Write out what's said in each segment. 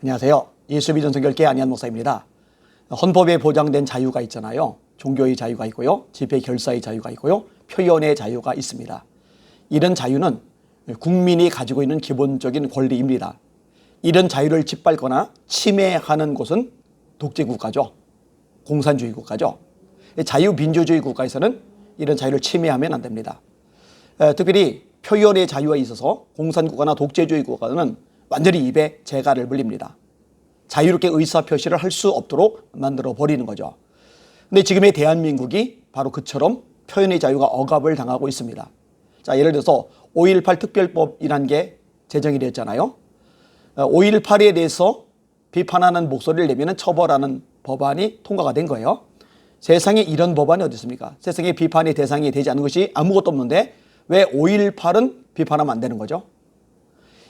안녕하세요. 예수비전 선교회 안희한 목사입니다. 헌법에 보장된 자유가 있잖아요. 종교의 자유가 있고요. 집회 결사의 자유가 있고요. 표현의 자유가 있습니다. 이런 자유는 국민이 가지고 있는 기본적인 권리입니다. 이런 자유를 짓밟거나 침해하는 곳은 독재국가죠. 공산주의 국가죠. 자유민주주의 국가에서는 이런 자유를 침해하면 안 됩니다. 특별히 표현의 자유에 있어서 공산국가나 독재주의 국가는 완전히 입에 재갈을 물립니다. 자유롭게 의사표시를 할 수 없도록 만들어 버리는 거죠. 근데 지금의 대한민국이 바로 그처럼 표현의 자유가 억압을 당하고 있습니다. 자, 예를 들어서 5.18 특별법이라는 게 제정이 됐잖아요. 5.18에 대해서 비판하는 목소리를 내면 처벌하는 법안이 통과가 된 거예요. 세상에 이런 법안이 어디 있습니까? 세상에 비판의 대상이 되지 않는 것이 아무것도 없는데 왜 5.18은 비판하면 안 되는 거죠?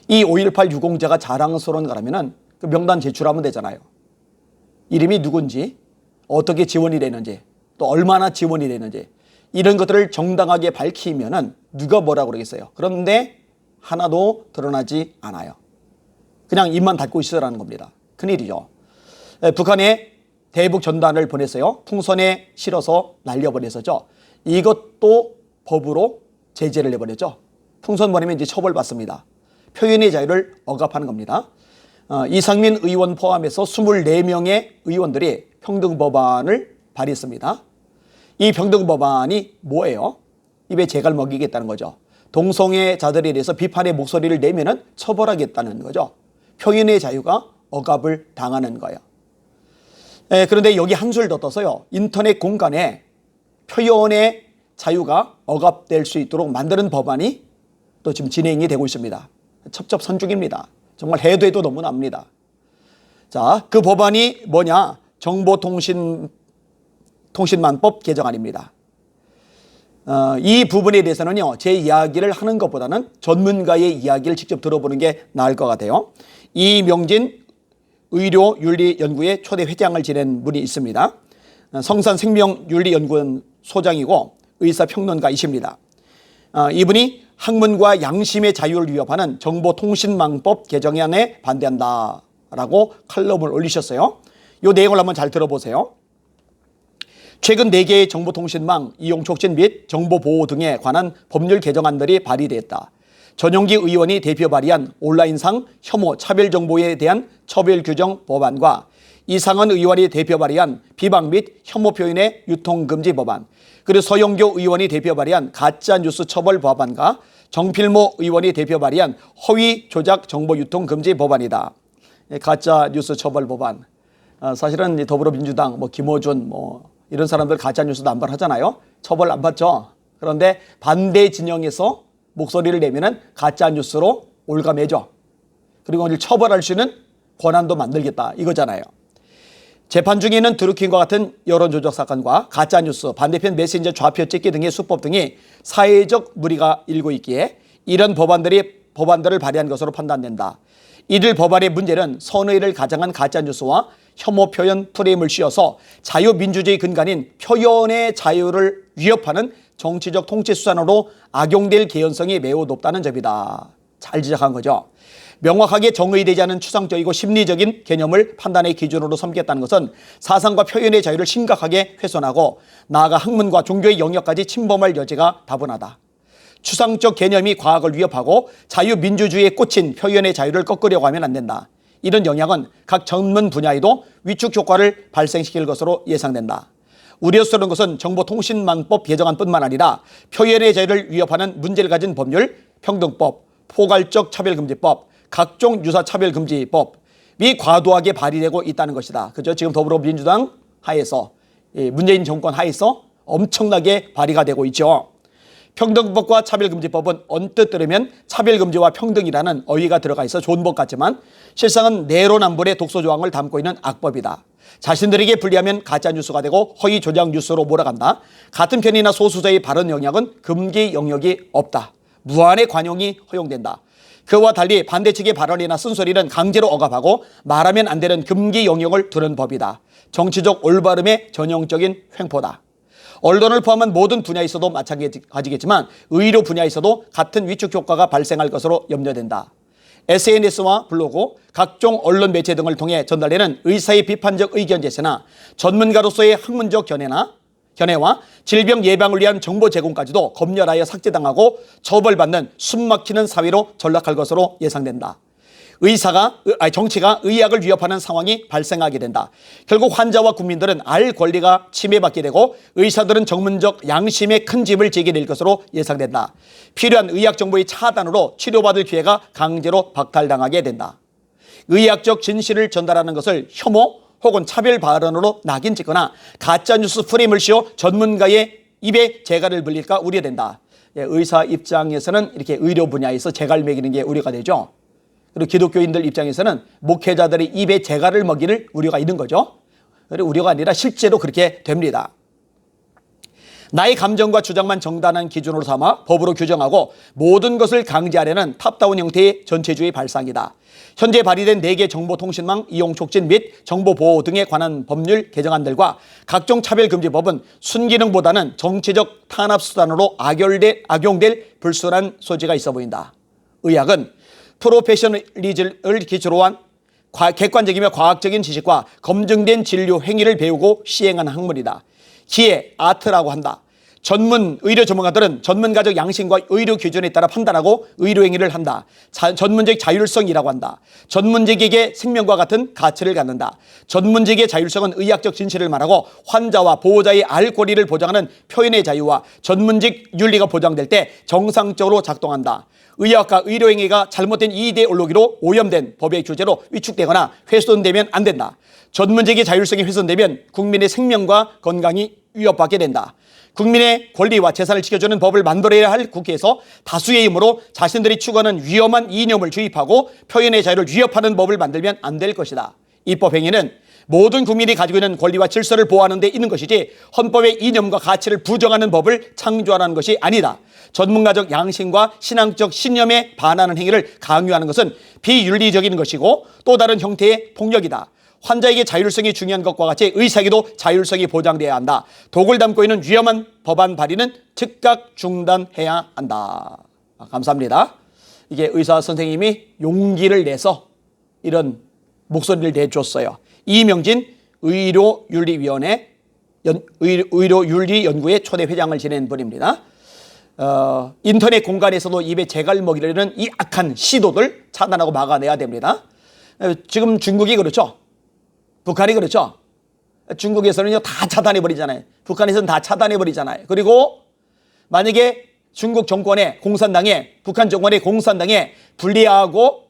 이 5.18 유공자가 자랑스러운 거라면 그 명단 제출하면 되잖아요. 이름이 누군지, 어떻게 지원이 되는지, 또 얼마나 지원이 되는지 이런 것들을 정당하게 밝히면은 누가 뭐라고 그러겠어요. 그런데 하나도 드러나지 않아요. 그냥 입만 닫고 있으라는 겁니다. 큰일이죠. 북한에 대북 전단을 보냈어요. 풍선에 실어서 날려버렸었죠. 이것도 법으로 제재를 내버렸죠. 풍선 보내면 이제 처벌받습니다. 표현의 자유를 억압하는 겁니다. 이상민 의원 포함해서 24명의 의원들이 평등법안을 발의했습니다. 이 평등법안이 뭐예요? 입에 재갈 먹이겠다는 거죠. 동성애자들에 대해서 비판의 목소리를 내면은 처벌하겠다는 거죠. 표현의 자유가 억압을 당하는 거예요. 그런데 여기 한 줄 더 떠서요. 인터넷 공간에 표현의 자유가 억압될 수 있도록 만드는 법안이 또 지금 진행이 되고 있습니다. 첩첩산중입니다. 정말 해도 너무납니다. 자, 그 법안이 뭐냐? 정보통신망법 개정안입니다. 이 부분에 대해서는요, 제 이야기를 하는 것보다는 전문가의 이야기를 직접 들어보는 게 나을 것 같아요. 이명진 의료윤리연구회 초대 회장을 지낸 분이 있습니다. 성산생명윤리연구원 소장이고 의사평론가이십니다. 이분이 학문과 양심의 자유를 위협하는 정보통신망법 개정안에 반대한다라고 칼럼을 올리셨어요. 이 내용을 한번 잘 들어보세요. 최근 4개의 정보통신망 이용 촉진 및 정보보호 등에 관한 법률 개정안들이 발의됐다. 전용기 의원이 대표 발의한 온라인상 혐오 차별정보에 대한 처벌규정 법안과 이상은 의원이 대표 발의한 비방 및 혐오 표현의 유통금지 법안, 그리고 서영교 의원이 대표 발의한 가짜뉴스 처벌 법안과 정필모 의원이 대표 발의한 허위 조작 정보 유통 금지 법안이다. 가짜뉴스 처벌 법안. 사실은 더불어민주당, 김어준 이런 사람들 가짜뉴스 남발하잖아요. 처벌 안 받죠. 그런데 반대 진영에서 목소리를 내면은 가짜뉴스로 올가매죠. 그리고 이제 처벌할 수 있는 권한도 만들겠다 이거잖아요. 재판 중에 있는 드루킹과 같은 여론조작 사건과 가짜뉴스, 반대편 메신저 좌표 찍기 등의 수법 등이 사회적 무리가 일고 있기에 이런 법안들을 발의한 것으로 판단된다. 이들 법안의 문제는 선의를 가장한 가짜뉴스와 혐오 표현 프레임을 씌워서 자유민주주의 근간인 표현의 자유를 위협하는 정치적 통치 수단으로 악용될 개연성이 매우 높다는 점이다. 잘 지적한 거죠. 명확하게 정의되지 않은 추상적이고 심리적인 개념을 판단의 기준으로 삼겠다는 것은 사상과 표현의 자유를 심각하게 훼손하고 나아가 학문과 종교의 영역까지 침범할 여지가 다분하다. 추상적 개념이 과학을 위협하고 자유민주주의에 꽂힌 표현의 자유를 꺾으려고 하면 안 된다. 이런 영향은 각 전문 분야에도 위축 효과를 발생시킬 것으로 예상된다. 우려스러운 것은 정보통신망법 개정안뿐만 아니라 표현의 자유를 위협하는 문제를 가진 법률, 평등법, 포괄적 차별금지법, 각종 유사차별금지법이 과도하게 발의되고 있다는 것이다. 그죠? 지금 더불어민주당 하에서, 문재인 정권 하에서 엄청나게 발의가 되고 있죠. 평등법과 차별금지법은 언뜻 들으면 차별금지와 평등이라는 어휘가 들어가 있어 좋은 법 같지만 실상은 내로남불의 독소조항을 담고 있는 악법이다. 자신들에게 불리하면 가짜뉴스가 되고 허위 조작 뉴스로 몰아간다. 같은 편이나 소수자의 발언 영역은 금기 영역이 없다. 무한의 관용이 허용된다. 그와 달리 반대측의 발언이나 쓴소리는 강제로 억압하고 말하면 안 되는 금기 영역을 두는 법이다. 정치적 올바름의 전형적인 횡포다. 언론을 포함한 모든 분야에서도 마찬가지겠지만 의료 분야에서도 같은 위축 효과가 발생할 것으로 염려된다. SNS와 블로그, 각종 언론 매체 등을 통해 전달되는 의사의 비판적 의견 제시나 전문가로서의 학문적 견해와 질병 예방을 위한 정보 제공까지도 검열하여 삭제당하고 처벌받는 숨막히는 사회로 전락할 것으로 예상된다. 정치가 의학을 위협하는 상황이 발생하게 된다. 결국 환자와 국민들은 알 권리가 침해받게 되고 의사들은 전문적 양심의 큰 짐을 지게 될 것으로 예상된다. 필요한 의학 정보의 차단으로 치료받을 기회가 강제로 박탈당하게 된다. 의학적 진실을 전달하는 것을 혐오 혹은 차별 발언으로 낙인 찍거나 가짜뉴스 프레임을 씌워 전문가의 입에 재갈을 불릴까 우려된다. 의사 입장에서는 이렇게 의료 분야에서 재갈 매기는 게 우려가 되죠. 그리고 기독교인들 입장에서는 목회자들의 입에 재갈을 먹이는 우려가 있는 거죠. 우려가 아니라 실제로 그렇게 됩니다. 나의 감정과 주장만 정당한 기준으로 삼아 법으로 규정하고 모든 것을 강제하려는 탑다운 형태의 전체주의 발상이다. 현재 발의된 4개 정보통신망 이용 촉진 및 정보보호 등에 관한 법률 개정안들과 각종 차별금지법은 순기능보다는 정치적 탄압수단으로 악용될 불순한 소지가 있어 보인다. 의학은 프로페셔널리즘을 기초로 한 객관적이며 과학적인 지식과 검증된 진료 행위를 배우고 시행하는 학문이다. 기에 아트라고 한다. 전문 의료 전문가들은 전문가적 양심과 의료 기준에 따라 판단하고 의료 행위를 한다. 전문적 자율성이라고 한다. 전문직에게 생명과 같은 가치를 갖는다. 전문직의 자율성은 의학적 진실을 말하고 환자와 보호자의 알 권리를 보장하는 표현의 자유와 전문직 윤리가 보장될 때 정상적으로 작동한다. 의학과 의료행위가 잘못된 이데올로기로 오염된 법의 규제로 위축되거나 훼손되면 안 된다. 전문직의 자율성이 훼손되면 국민의 생명과 건강이 위협받게 된다. 국민의 권리와 재산을 지켜주는 법을 만들어야 할 국회에서 다수의 힘으로 자신들이 추구하는 위험한 이념을 주입하고 표현의 자유를 위협하는 법을 만들면 안 될 것이다. 입법 행위는 모든 국민이 가지고 있는 권리와 질서를 보호하는 데 있는 것이지 헌법의 이념과 가치를 부정하는 법을 창조하는 것이 아니다. 전문가적 양심과 신앙적 신념에 반하는 행위를 강요하는 것은 비윤리적인 것이고 또 다른 형태의 폭력이다. 환자에게 자율성이 중요한 것과 같이 의사에게도 자율성이 보장돼야 한다. 독을 담고 있는 위험한 법안 발의는 즉각 중단해야 한다. 감사합니다. 이게 의사 선생님이 용기를 내서 이런 목소리를 내줬어요. 이명진 의료윤리위원회 의료윤리연구회 초대 회장을 지낸 분입니다. 인터넷 공간에서도 입에 재갈 먹이려는 이 악한 시도들 차단하고 막아내야 됩니다. 지금 중국이 그렇죠. 북한이 그렇죠. 중국에서는요 다 차단해버리잖아요. 북한에서는 다 차단해버리잖아요. 그리고 만약에 중국 정권에 공산당에 북한 정권의 공산당에 불리하고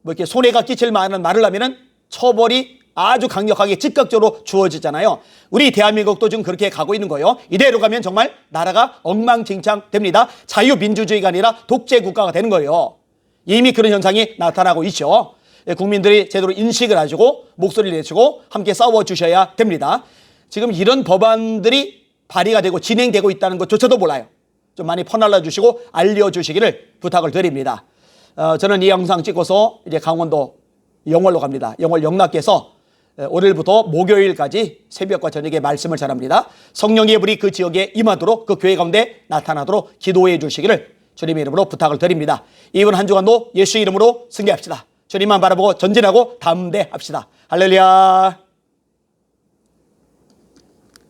뭐 이렇게 손해가 끼칠 만한 말을 하면은 처벌이 아주 강력하게 즉각적으로 주어지잖아요. 우리 대한민국도 지금 그렇게 가고 있는 거예요. 이대로 가면 정말 나라가 엉망진창 됩니다. 자유민주주의가 아니라 독재 국가가 되는 거예요. 이미 그런 현상이 나타나고 있죠. 국민들이 제대로 인식을 가지고 목소리를 내시고 함께 싸워주셔야 됩니다. 지금 이런 법안들이 발의가 되고 진행되고 있다는 것조차도 몰라요. 좀 많이 퍼날라 주시고 알려주시기를 부탁을 드립니다. 저는 이 영상 찍고서 이제 강원도 영월로 갑니다. 영월 영락께서 오늘부터 목요일까지 새벽과 저녁에 말씀을 전합니다. 성령의 불이 그 지역에 임하도록 그 교회 가운데 나타나도록 기도해 주시기를 주님의 이름으로 부탁을 드립니다. 이번 한 주간도 예수의 이름으로 승리합시다. 주님만 바라보고 전진하고 담대합시다. 할렐루야.